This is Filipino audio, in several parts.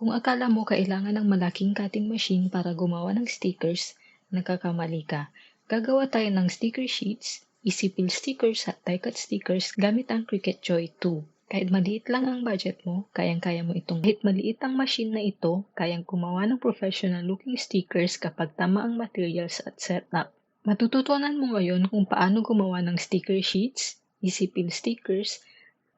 Kung akala mo kailangan ng malaking cutting machine para gumawa ng stickers, nagkakamali ka. Gagawa tayo ng sticker sheets, easy peel stickers at die-cut stickers gamit ang Cricut Joy 2. Kahit maliit lang ang budget mo, kayang-kaya mo itong. Kahit maliit ang machine na ito, kayang gumawa ng professional looking stickers kapag tama ang materials at setup. Matututunan mo ngayon kung paano gumawa ng sticker sheets, easy peel stickers,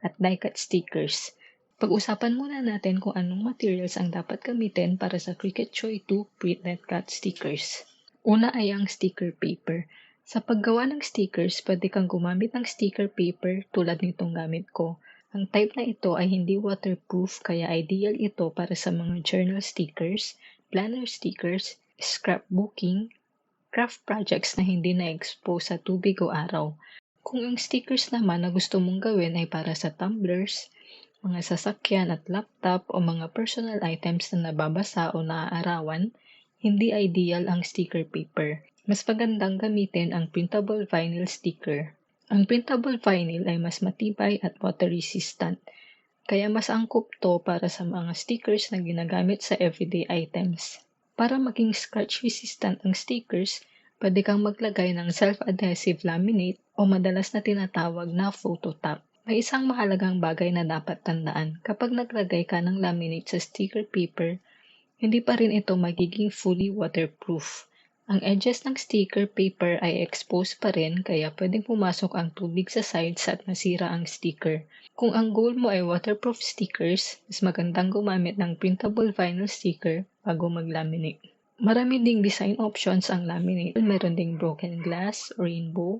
at die-cut stickers. Pag-usapan muna natin kung anong materials ang dapat gamitin para sa Cricut Joy 2 print and cut stickers. Una ay ang sticker paper. Sa paggawa ng stickers, pwede kang gumamit ng sticker paper tulad nitong gamit ko. Ang type na ito ay hindi waterproof kaya ideal ito para sa mga journal stickers, planner stickers, scrapbooking, craft projects na hindi na-expose sa tubig o araw. Kung ang stickers naman na gusto mong gawin ay para sa tumblers, mga sasakyan at laptop o mga personal items na nababasa o naaarawan, hindi ideal ang sticker paper. Mas magandang gamitin ang printable vinyl sticker. Ang printable vinyl ay mas matibay at water resistant, kaya mas angkop to para sa mga stickers na ginagamit sa everyday items. Para maging scratch resistant ang stickers, pwede kang maglagay ng self-adhesive laminate o madalas na tinatawag na phototop. May isang mahalagang bagay na dapat tandaan. Kapag naglagay ka ng laminate sa sticker paper, hindi pa rin ito magiging fully waterproof. Ang edges ng sticker paper ay exposed pa rin kaya pwedeng pumasok ang tubig sa sides at masira ang sticker. Kung ang goal mo ay waterproof stickers, mas magandang gumamit ng printable vinyl sticker bago mag-laminate. Marami ding design options ang laminate. Meron ding broken glass, rainbow,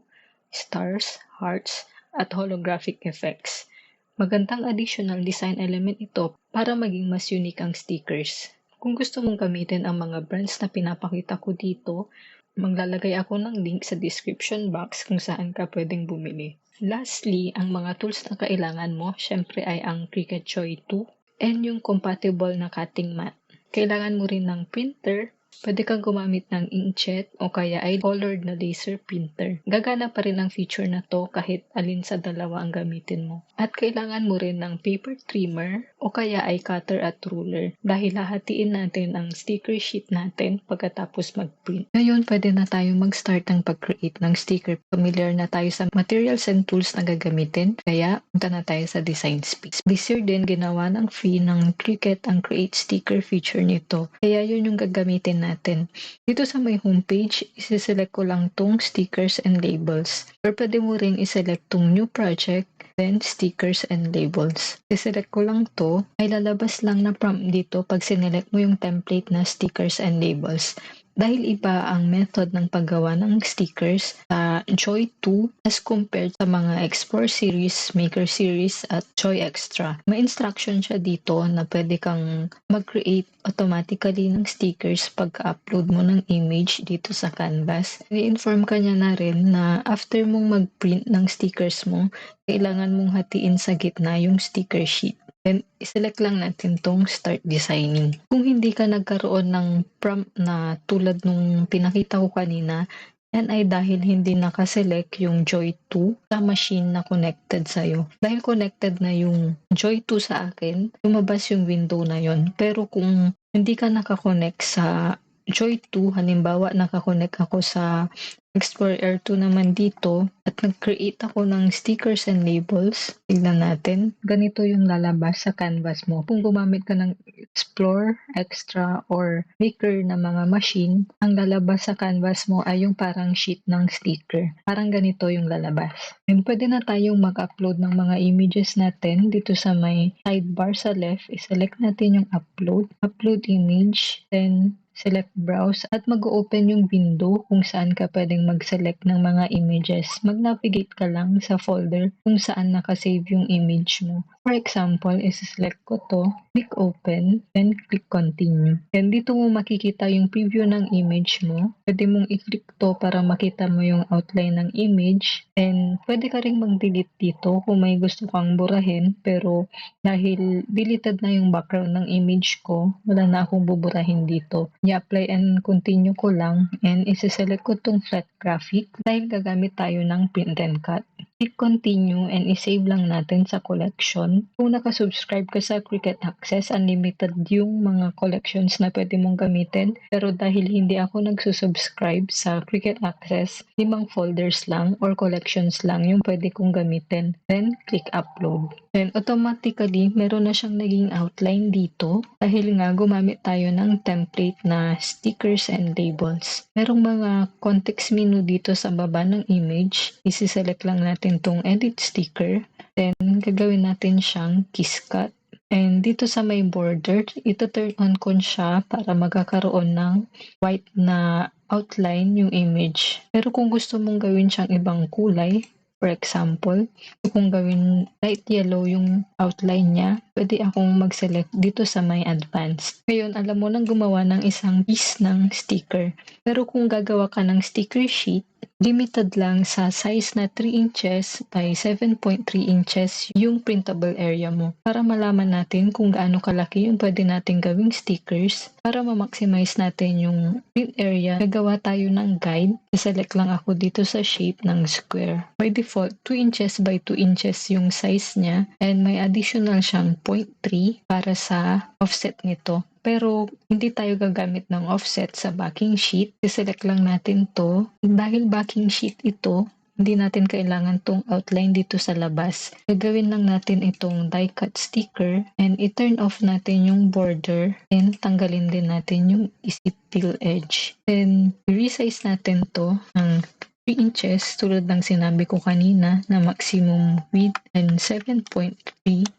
stars, hearts, at holographic effects. Magandang additional design element ito para maging mas unique ang stickers. Kung gusto mong gamitin ang mga brands na pinapakita ko dito, maglalagay ako ng link sa description box kung saan ka pwedeng bumili. Lastly, ang mga tools na kailangan mo, syempre ay ang Cricut Joy 2 and yung compatible na cutting mat. Kailangan mo rin ng printer. Pwede kang gumamit ng inkjet o kaya ay colored na laser printer. Gagana pa rin ang feature na to kahit alin sa dalawa ang gamitin mo. At kailangan mo rin ng paper trimmer o kaya ay cutter at ruler dahil hahatiin natin ang sticker sheet natin pagkatapos mag-print. Ngayon, pwede na tayong mag-start ng pag-create ng sticker. Familiar na tayo sa materials and tools na gagamitin, kaya punta na tayo sa design space. This year din, ginawa ng free ng Cricut ang create sticker feature nito. Kaya yun yung gagamitin natin. Dito sa may homepage, isi-select ko lang tong stickers and labels. Or pwede mo ring iselect tong new project, then stickers and labels. I-select ko lang to, ay lalabas lang na prompt dito pag sinelect mo yung template na stickers and labels. Dahil iba ang method ng paggawa ng stickers sa Joy 2 as compared sa mga Explore series, Maker series at Joy Extra. May instruction siya dito na pwede kang mag-create automatically ng stickers pagka-upload mo ng image dito sa Canvas. I-inform ka niya na rin na after mong mag-print ng stickers mo, kailangan mong hatiin sa gitna yung sticker sheet. Then, iselect lang natin tong start designing. Kung hindi ka nagkaroon ng prompt na tulad nung pinakita ko kanina, yan ay dahil hindi nakaselect yung Joy 2 sa machine na connected sa'yo. Dahil connected na yung Joy 2 sa akin, lumabas yung window na yon. Pero kung hindi ka nakakonect sa Joy 2, halimbawa nakakonect ako sa Explorer Air 2 naman dito at nag-create ako ng stickers and labels. Tignan natin. Ganito yung lalabas sa canvas mo. Kung gumamit ka ng Explore, Extra, or Maker na mga machine, ang lalabas sa canvas mo ay yung parang sheet ng sticker. Parang ganito yung lalabas. And pwede na tayong mag-upload ng mga images natin dito sa may sidebar sa left. I-select natin yung upload, upload image, then select browse at mag-open yung window kung saan ka pwedeng mag-select ng mga images. Mag-navigate ka lang sa folder kung saan nakasave yung image mo. For example, is-select ko to, click open, then click continue. And dito mo makikita yung preview ng image mo. Pwede mong i-click to para makita mo yung outline ng image. And pwede ka ring mag-delete dito kung may gusto kang burahin. Pero dahil deleted na yung background ng image ko, wala na akong buburahin dito. I-apply and continue ko lang and isi-select ko tong flat graphic dahil gagamit tayo ng print and cut. Click continue and i-save lang natin sa collection then kung nakasubscribe ka sa Cricut Access, unlimited yung mga collections na pwede mong gamitin. Pero dahil hindi ako nagsusubscribe sa Cricut Access, 5 folders lang or collections lang yung pwede kong gamitin. Then click upload. Then automatically, meron na siyang naging outline dito dahil nga gumamit tayo ng template na stickers and labels. Merong mga context menu dito sa baba ng image. Isi-select lang natin tong edit sticker. Then gagawin natin siyang kiss cut. And dito sa may border, ito turn on ko siya para magkakaroon ng white na outline yung image. Pero kung gusto mong gawin siyang ibang kulay, for example, kung gawin light yellow yung outline niya, pwede akong mag-select dito sa may advanced. Ngayon, alam mo nang gumawa ng isang piece ng sticker. Pero kung gagawa ka ng sticker sheet, limited lang sa size na 3 inches by 7.3 inches yung printable area mo. Para malaman natin kung gaano kalaki yung pwede natin gawing stickers, para ma-maximize natin yung print area, gagawa tayo ng guide. Select lang ako dito sa shape ng square. By default, 2 inches by 2 inches yung size niya and may additional siyang 0.3 para sa offset nito. Pero hindi tayo gagamit ng offset sa backing sheet. I-select lang natin to. Dahil backing sheet ito, hindi natin kailangan tong outline dito sa labas. Gagawin lang natin itong die cut sticker and i-turn off natin yung border and tanggalin din natin yung isipil edge. Then resize natin to ng 3 inches tulad ng sinabi ko kanina na maximum width and 7.3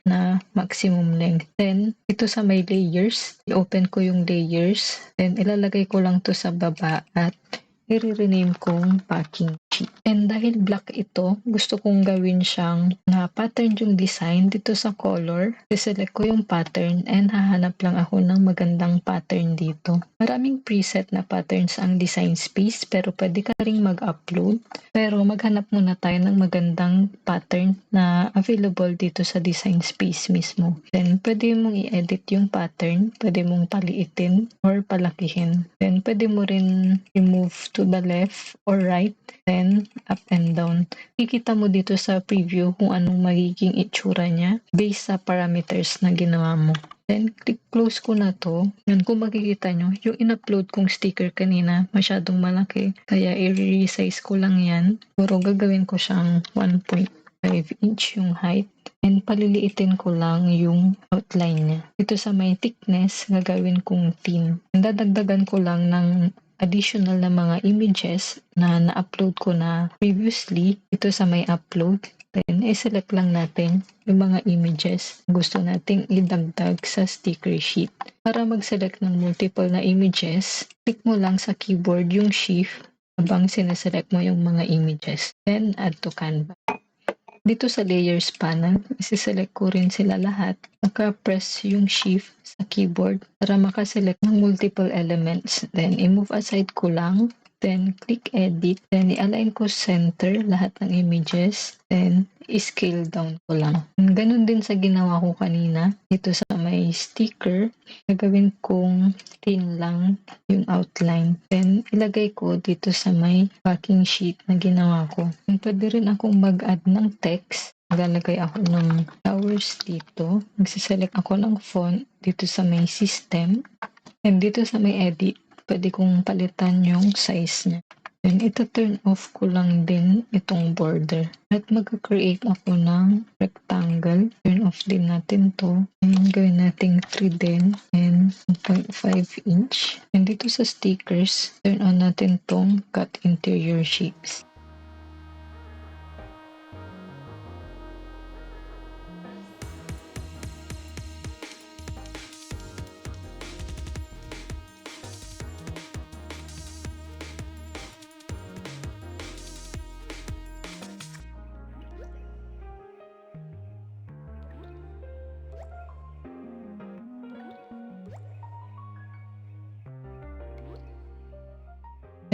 na maximum length. Then, ito sa may layers, i-open ko yung layers, then ilalagay ko lang to sa baba at i-rename kong packing sheet. And dahil black ito, gusto kong gawin siyang na pattern yung design dito sa color. I-select ko yung pattern and hahanap lang ako ng magandang pattern dito. Maraming preset na patterns ang design space pero pwede ka ring mag-upload. Pero maghanap muna tayo ng magandang pattern na available dito sa design space mismo. Then pwede mong i-edit yung pattern, pwede mong paliitin or palakihin. Then pwede mo rin remove to the left or right, then up and down. Kikita mo dito sa preview kung anong magiging itsura niya based sa parameters na ginawa mo. Then, click close ko na to. Yan, kung makikita nyo, yung in-upload kong sticker kanina, masyadong malaki. Kaya i-resize ko lang yan. Pero gagawin ko siyang 1.5 inch yung height. And paliliitin ko lang yung outline niya. Ito sa may thickness, gagawin kong thin. And dadagdagan ko lang ng additional na mga images na na-upload ko na previously ito sa may upload. Then, i-select lang natin yung mga images na gusto nating idagdag sa sticker sheet. Para mag-select ng multiple na images, click mo lang sa keyboard yung shift habang sineselect mo yung mga images. Then, add to canvas. Dito sa layers panel, isi-select ko rin sila lahat. Naka-press yung shift sa keyboard para makaselect ng multiple elements. Then, i-move aside ko lang. Then, click edit. Then, i-align ko center lahat ng images. Then, i-scale down ko lang. Ganun din sa ginawa ko kanina. Dito sa may sticker, gagawin kong thin lang yung outline. Then, ilagay ko dito sa may backing sheet na ginawa ko. And pwede rin akong mag-add ng text. Maglalagay ako ng flowers dito. Magsiselect ako ng font dito sa may system. And dito sa may edit, pwede kong palitan yung size niya. Then, ito turn off ko lang din itong border. At mag-create ako ng rectangle. Turn off din natin to. And gawin natin 3 din. And 1.5 inch. And dito sa stickers, turn on natin tong cut interior shapes.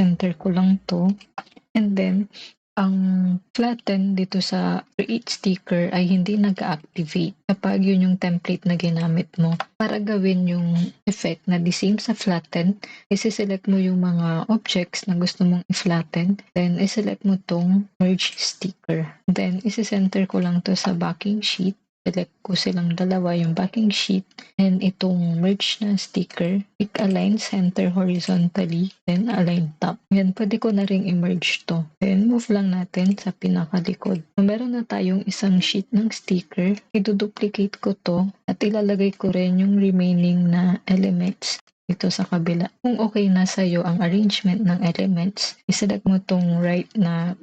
Enter ko lang to. And then, ang flatten dito sa create sticker ay hindi nag-activate kapag yun yung template na ginamit mo. Para gawin yung effect na the same sa flatten, isi-select mo yung mga objects na gusto mong i-flatten. Then, isi-select mo tong merge sticker. Then, isi-center ko lang to sa backing sheet. select ko silang dalawa, yung backing sheet and itong merge na sticker. Click align center horizontally, then align top. Yan, pwede ko na ring i-merge to. Then move lang natin sa pinakalikod. So, meron na tayong isang sheet ng sticker. I-duplicate ko to at ilalagay ko rin yung remaining na elements dito sa kabila. Kung okay na sa'yo ang arrangement ng elements, iselect mo tong right na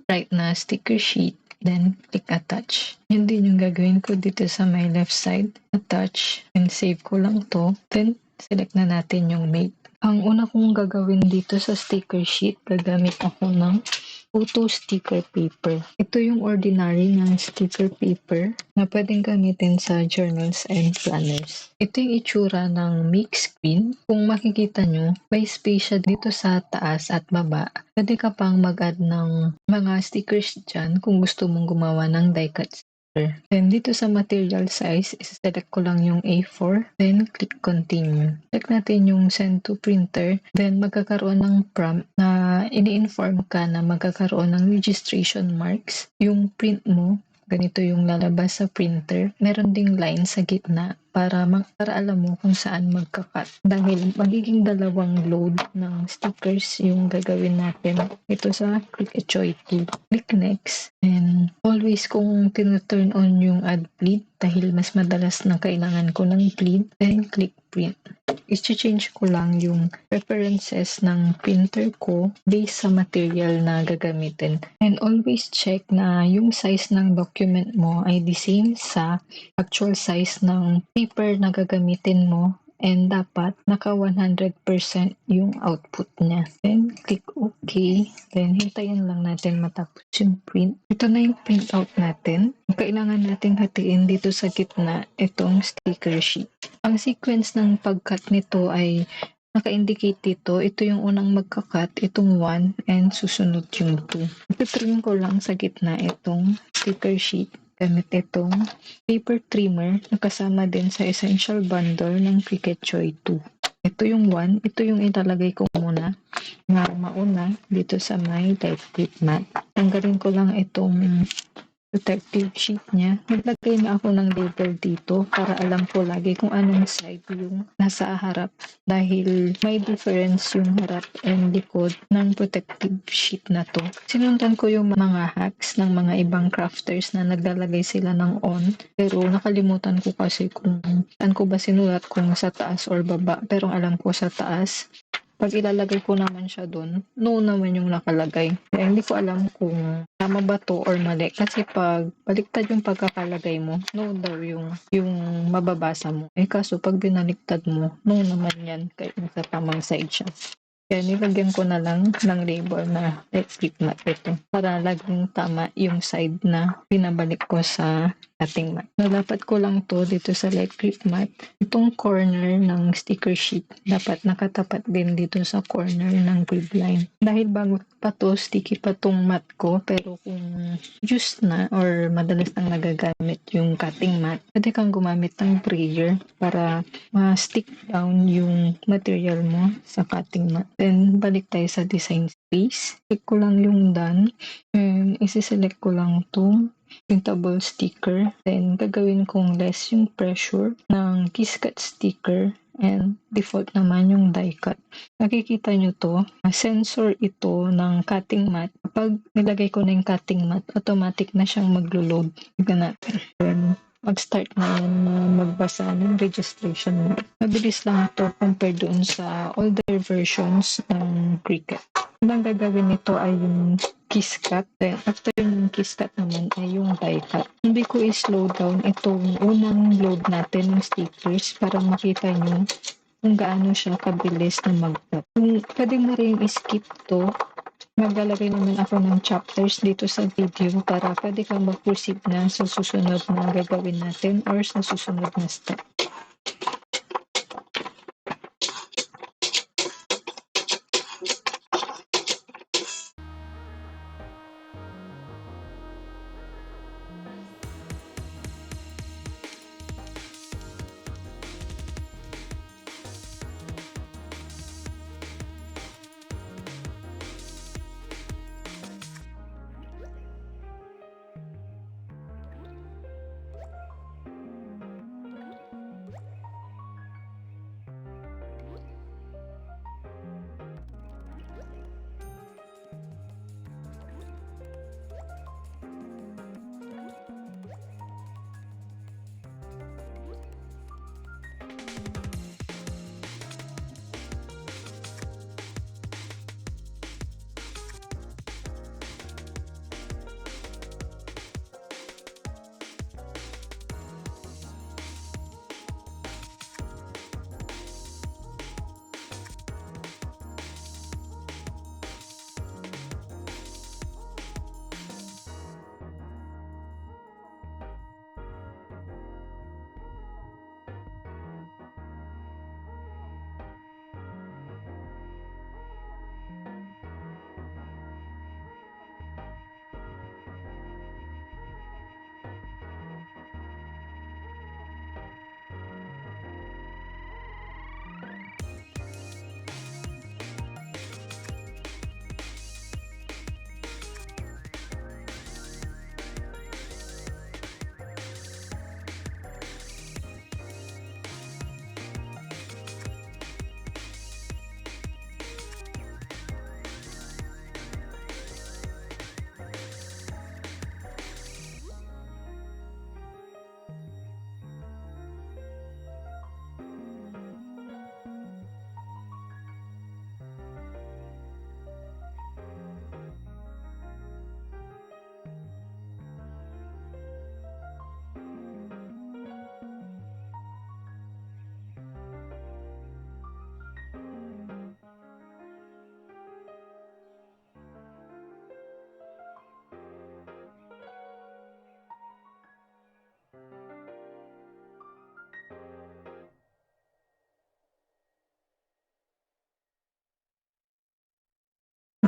sticker sheet, then click attach. Yun din yung gagawin ko dito sa my left side. Attach, and save ko lang to. Then, select na natin yung mate. Ang una kong gagawin dito sa sticker sheet, gagamit ako ng photo sticker paper. Ito yung ordinary na sticker paper na pwedeng gamitin sa journals and planners. Ito yung itsura ng mix screen. Kung makikita nyo, may space siya dito sa taas at baba. Pwede ka pang mag-add ng mga stickers dyan kung gusto mong gumawa ng die-cut sticker. Then dito sa material size, select ko lang yung A4, then click continue. Select natin yung send to printer, then magkakaroon ng prompt na ini-inform ka na magkakaroon ng registration marks. Yung print mo, ganito yung lalabas sa printer. Meron ding line sa gitna para alam mo kung saan magka-cut. Dahil magiging dalawang load ng stickers yung gagawin natin. Ito sa Cricut Joy 2. Click next. And always kung tinuturn on yung add bleed, dahil mas madalas na kailangan ko ng bleed, then click print. I-change ko lang yung preferences ng printer ko based sa material na gagamitin. And always check na yung size ng document mo ay the same sa actual size ng paper na gagamitin mo, and dapat naka 100% yung output niya. Then click OK. Then hintayin lang natin matapos yung print. Ito na yung print out natin. Kailangan nating hatiin dito sa gitna itong sticker sheet. Ang sequence ng pag-cut nito ay naka-indicate dito. Ito yung unang magka-cut, itong 1, and susunod yung 2. Ito-trim ko lang sa gitna itong sticker sheet gamit itong paper trimmer na kasama din sa essential bundle ng Cricut Joy 2. Ito yung 1, ito yung ilalagay ko muna na mauna dito sa my type clip mat. Tanggalin ko lang itong protective sheet niya. Naglagay na ako ng label dito para alam ko lagi kung anong side yung nasa harap dahil may difference yung harap and likod ng protective sheet na to. Sinundan ko yung mga hacks ng mga ibang crafters na naglalagay sila ng on, pero nakalimutan ko kasi kung saan ko ba sinulat, kung sa taas or baba, pero alam ko sa taas. Pag ilalagay ko naman siya doon, no naman yung nakalagay. Kaya hindi ko alam kung tama ba to or mali. Kasi pag baliktad yung pagkakalagay mo, no daw yung mababasa mo. Kaso pag binaliktad mo, no naman yan. Kaya nasa tamang side siya. Kaya nilagyan ko na lang ng label na let's flip mat ito para laging tama yung side na binabalik ko sa cutting mat. Nalapat ko lang to dito sa light grip mat. Itong corner ng sticker sheet dapat nakatapat din dito sa corner ng grid line. Dahil bago pa to, sticky pa tong mat ko, pero kung used na or madalas nang nagagamit yung cutting mat, pwede kang gumamit ng brayer para ma-stick down yung material mo sa cutting mat. Then, balik tayo sa design space. Click ko lang yung done. And isi-select ko lang itong printable sticker. Then, gagawin kong less yung pressure ng kiss cut sticker. And default naman yung die cut. Nakikita nyo to, sensor ito ng cutting mat. Kapag nilagay ko na yung cutting mat, automatic na siyang maglo-load. Tignan natin. Then, mag-start na yan na magbasa ng registration mo. Mabilis lang ito compared doon sa older versions ng Cricut. Ang gagawin nito ay yung kiss cut. Then, after yung kiss cut naman ay yung die cut. Hindi ko i-slow down itong unang load natin ng stickers para makita nyo kung gaano siya kabilis na mag-cut. Pwede mo rin i-skip to. Maglalagay naman ako ng chapters dito sa video para pwede kang mag-proceed na sa susunod na gagawin natin or sa susunod na step.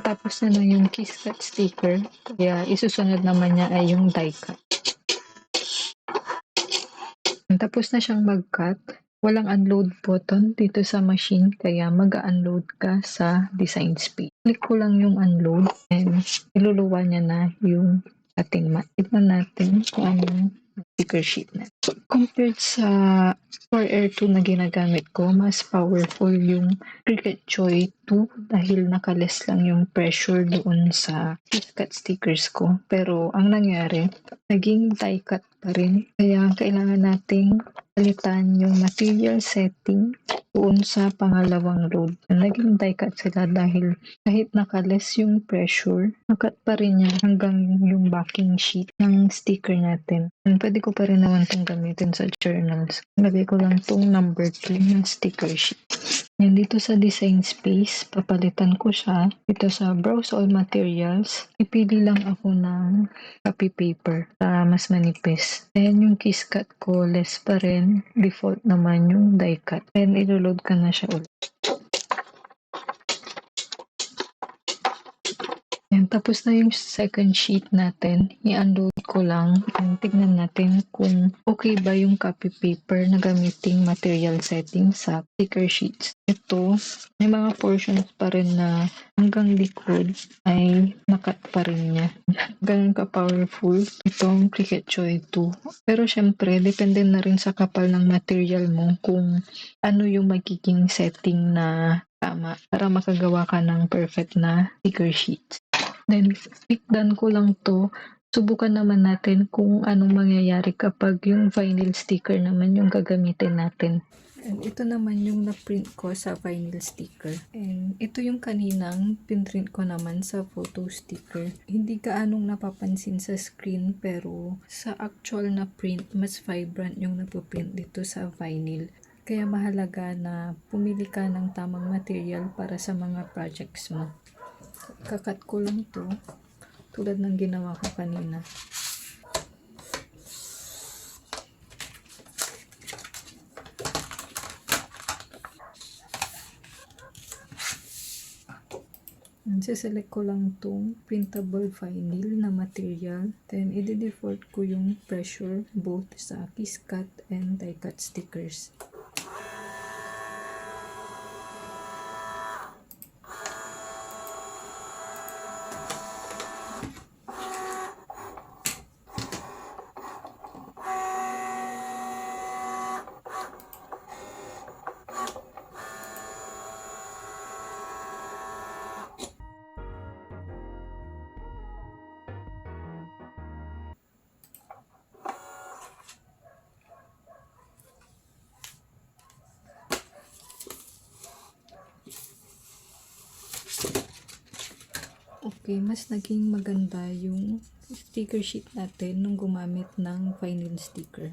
Tapos na lang yung kiss cut sticker, kaya isusunod naman niya ay yung die cut. Tapos na siyang mag-cut, walang unload button dito sa machine, kaya mag-unload ka sa design space. Click ko lang yung unload and iluluwa niya na yung ating mat. Tignan natin kung anong sticker sheet na. Compared sa 4R2 na ginagamit ko, mas powerful yung Cricut Joy 2 dahil nakaless lang yung pressure doon sa cut stickers ko. Pero ang nangyari, naging die cut pa rin. Kaya kailangan nating palitan yung material setting doon sa pangalawang load. Naging die cut sila dahil kahit nakaless yung pressure, nakat pa rin niya hanggang yung backing sheet ng sticker natin. And pwede ko pa rin naman itong gamitin sa journals. Lagay ko lang itong number 2 ng sticker sheet. Yan dito sa design space, papalitan ko siya. Dito sa browse all materials, ipili lang ako ng copy paper para mas manipis. Then yung kiss cut ko, less pa rin. Default naman yung die cut. Then iloload ka na siya ulit. Yan, tapos na yung second sheet natin. I-unload ko lang and tignan natin kung okay ba yung copy paper na gamiting material setting sa sticker sheets. Ito, may mga portions pa rin na hanggang likod ay nakat pa rin niya. Ganun ka-powerful itong Cricut Joy 2. Pero syempre, depende na rin sa kapal ng material mo kung ano yung magiging setting na tama para makagawa ka ng perfect na sticker sheets. Then, pick done ko lang to. Subukan naman natin kung anong mangyayari kapag yung vinyl sticker naman yung gagamitin natin. And ito naman yung na-print ko sa vinyl sticker. And ito yung kaninang pinprint ko naman sa photo sticker. Hindi gaanong napapansin sa screen pero sa actual na print, mas vibrant yung napuprint dito sa vinyl. Kaya mahalaga na pumili ka ng tamang material para sa mga projects mo. Kakat ko lang to tulad ng ginawa ko kanina. Select ko lang tong printable vinyl na material. Then, i-default ko yung pressure both sa kiss cut and die cut stickers. Okay, mas naging maganda yung sticker sheet natin nung gumamit ng vinyl sticker.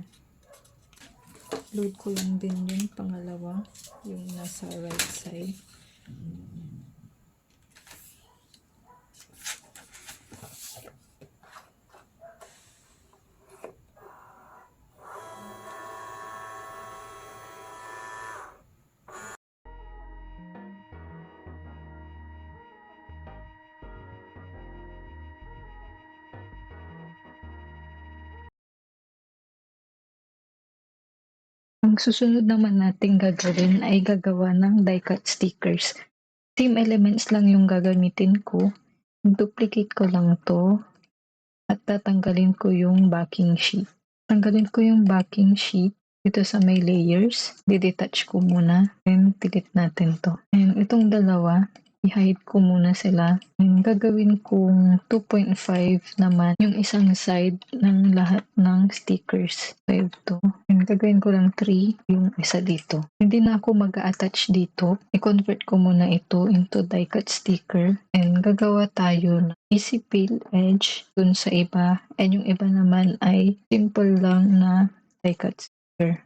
Load ko lang din yung pangalawa, yung nasa right side. Ang susunod naman nating gagawin ay gagawa ng die-cut stickers. Same elements lang yung gagamitin ko. Duplicate ko lang to at tatanggalin ko yung backing sheet. Tanggalin ko yung backing sheet dito sa may layers. Didetach ko muna and delete natin to. And itong dalawa, i-hide ko muna sila. And gagawin kong 2.5 naman yung isang side ng lahat ng stickers. 5 to. And gagawin ko lang 3 yung isa dito. Hindi na ako mag-attach dito. I-convert ko muna ito into die-cut sticker. And gagawa tayo ng easy peel edge dun sa iba. And yung iba naman ay simple lang na die-cut sticker.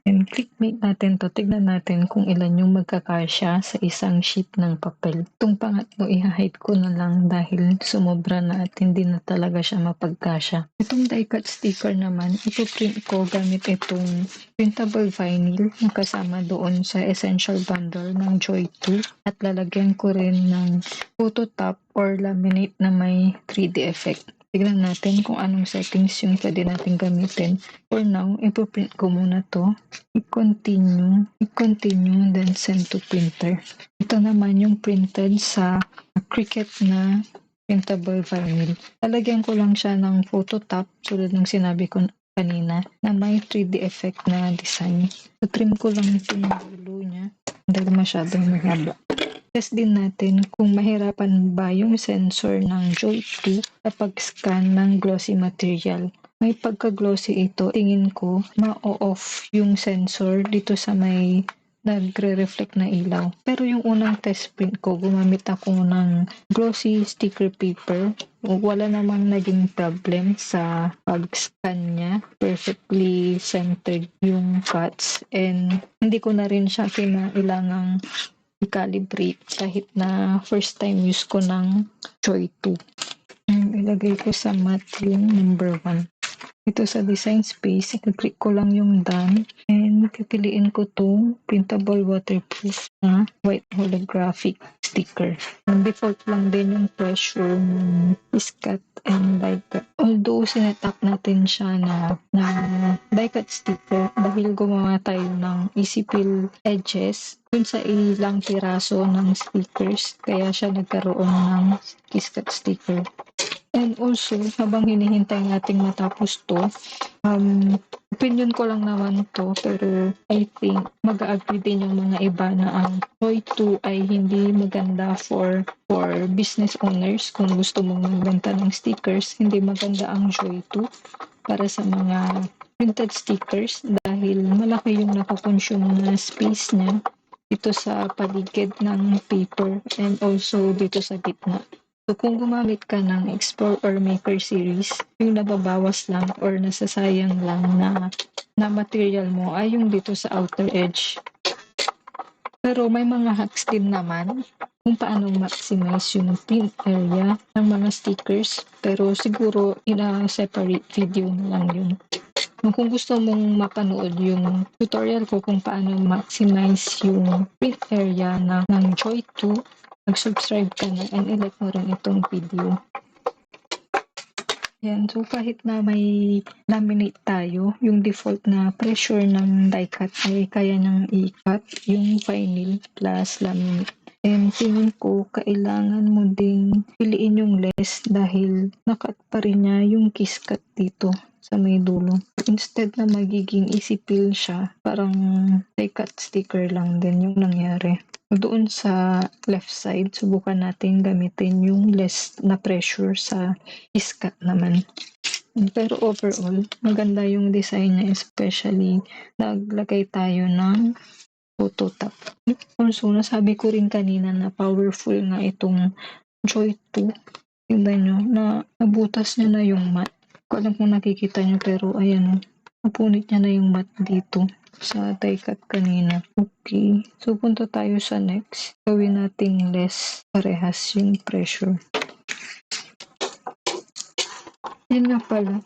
And clickmate natin to. Tignan natin kung ilan yung magkakasya sa isang sheet ng papel. Itong pangatlo, i-hide ko na lang dahil sumobra na at hindi na talaga siya mapagkasya. Itong die-cut sticker naman, ipiprint ko gamit itong printable vinyl na kasama doon sa essential bundle ng Joy 2 at lalagyan ko rin ng photo top or laminate na may 3D effect. Tignan natin kung anong settings yung pwede natin gamitin. For now, ipoprint ko muna to. I-continue, then send to printer. Ito naman yung printed sa Cricut na printable vinyl. Lalagyan ko lang siya ng photo top tulad ng sinabi ko kanina na may 3D effect na design. So, trim ko lang itong dulo niya dahil masyadong mahaba. Test din natin kung mahirapan ba yung sensor ng Joy 2 kapag scan ng glossy material. May pagka-glossy ito, tingin ko ma-off yung sensor dito sa may nagre-reflect na ilaw. Pero yung unang test print ko, gumamit ako ng glossy sticker paper. Wala namang naging problem sa pag-scan niya. Perfectly centered yung cuts and hindi ko na rin siya kinailangang i-calibrate kahit na first time use ko ng Joy 2. Ilagay ko sa matte yung number 1. Ito sa design space, i-click ko lang yung done and pipiliin ko to printable waterproof na white holographic sticker. Ang default lang din yung pressure ng iskat and die cut. Although sinet up natin siya na die cut sticker dahil gumawa tayo ng easy peel edges dun sa ilang piraso ng stickers kaya siya nagkaroon ng iskat sticker. And also, habang hinihintay nating matapos to, opinion ko lang naman to, pero I think mag-agree din yung mga iba na ang Joy 2 ay hindi maganda for business owners. Kung gusto mong magbenta ng stickers, hindi maganda ang Joy 2 para sa mga printed stickers dahil malaki yung nakoconsume na space niya dito sa paligid ng paper and also dito sa gitna. So, kung gumamit ka ng Explore or Maker series, yung nababawas lang or nasasayang lang na material mo ay yung dito sa outer edge. Pero may mga hacks din naman kung paano maximize yung print area ng mga stickers. Pero siguro in a separate video na lang yun. Kung gusto mong mapanood yung tutorial ko kung paano maximize yung print area ng Joy 2, mag-subscribe ka na and i-like mo rin itong video. Yan, so kahit na may laminate tayo, yung default na pressure ng die cut ay kaya niyang i-cut yung vinyl plus laminate. And tingin ko, kailangan mo ding piliin yung less dahil nakat pa rin niya yung kiss cut dito sa may dulo. Instead na magiging easy peel siya, parang die cut sticker lang din yung nangyari. Doon sa left side, subukan natin gamitin yung less na pressure sa iskat naman. Pero overall, maganda yung design niya, especially naglagay tayo ng photo top. Also, nasabi ko rin kanina na powerful nga itong Joy 2 Tignan nyo, nabutas niya na yung mat. Hindi ko alam kung nakikita nyo pero ayan o. Napunit niya na yung mat dito sa die cut kanina. Okay. So, punta tayo sa next. Gawin nating less parehas yung pressure. Yun nga pala.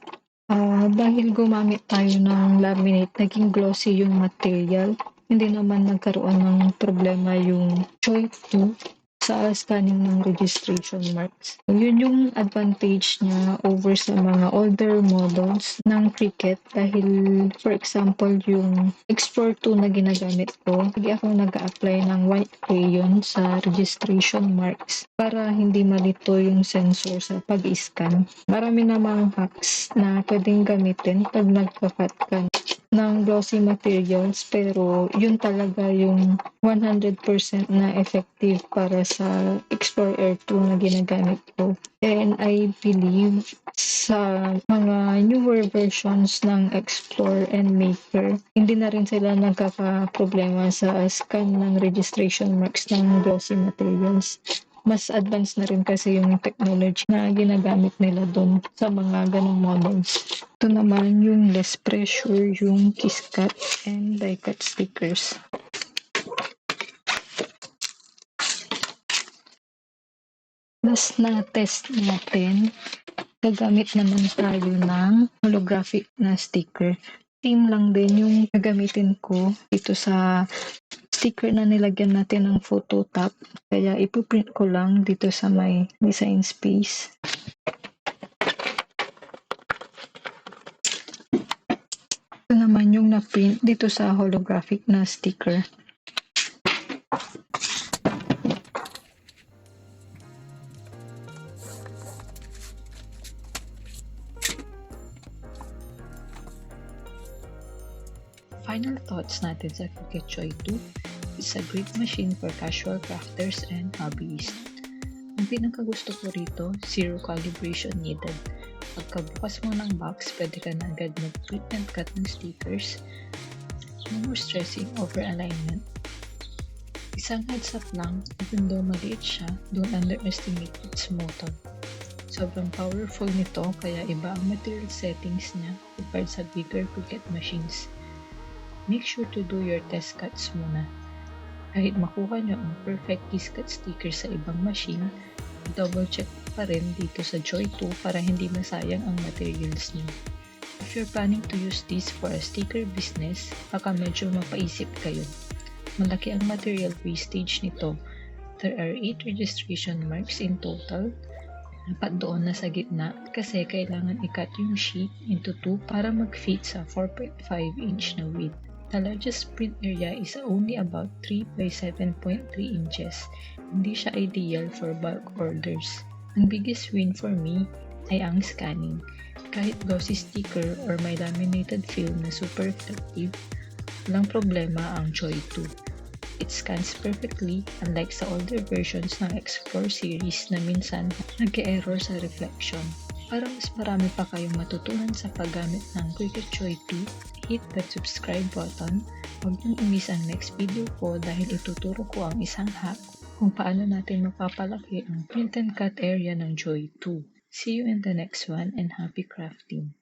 Dahil gumamit tayo ng laminate, naging glossy yung material. Hindi naman nagkaroon ng problema yung Joy 2 sa scanning ng registration marks. Yun yung advantage niya over sa mga older models ng Cricut dahil for example yung Explore 2 na ginagamit ko, lagi akong nag-a-apply ng white crayon sa registration marks para hindi malito yung sensor sa pag-scan. Marami namang hacks na pwedeng gamitin pag nagka-cut ka ng glossy materials pero yun talaga yung 100% na effective para sa Explorer 2 na ginagamit ko. And I believe sa mga newer versions ng Explore and Maker, hindi na rin sila nagkaka-problema sa scan ng registration marks ng glossy materials. Mas advanced na rin kasi yung technology na ginagamit nila doon sa mga ganong models. Ito naman yung less pressure, yung kiss cut and die cut stickers. Last na test natin, gagamit naman tayo ng holographic na sticker. Same lang din yung gagamitin ko dito sa sticker na nilagyan natin ng photo top. Kaya ipuprint ko lang dito sa may design space. Ito naman yung na-print dito sa holographic na sticker. Final thoughts natin sa Cricut Joy 2. It's a great machine for casual crafters and hobbyists. Ang pinakagusto ko rito, zero calibration needed. Pagkabukas mo ng box, pwede ka na agad mag-print and cut ng stickers. No more stressing over alignment. Isang heads up lang, even though maliit siya, don't underestimate its motor. Sobrang powerful nito kaya iba ang material settings niya compared sa bigger Cricut machines. Make sure to do your test cuts muna. Kahit makuha nyo ang perfect kiss cut sticker sa ibang machine, double check pa rin dito sa Joy 2 para hindi masayang ang materials niyo. If you're planning to use this for a sticker business, baka medyo mapaisip kayo. Malaki ang material wastage nito. There are 8 registration marks in total. Dapat doon na sa gitna kasi kailangan i-cut yung sheet into 2 para mag-fit sa 4.5 inch na width. The largest print area is only about 3 by 7.3 inches. Hindi siya ideal for bulk orders. Ang biggest win for me ay ang scanning. Kahit glossy sticker or may laminated film na super effective, walang problema ang Joy 2. It scans perfectly unlike sa older versions ng Explore series na minsan nag-e-error sa reflection. Para mas marami pa kayong matutunan sa paggamit ng Cricut Joy 2, hit that subscribe button. Huwag niyong i-miss ang next video ko dahil ituturo ko ang isang hack kung paano natin mapapalaki ang print and cut area ng Joy 2. See you in the next one and happy crafting!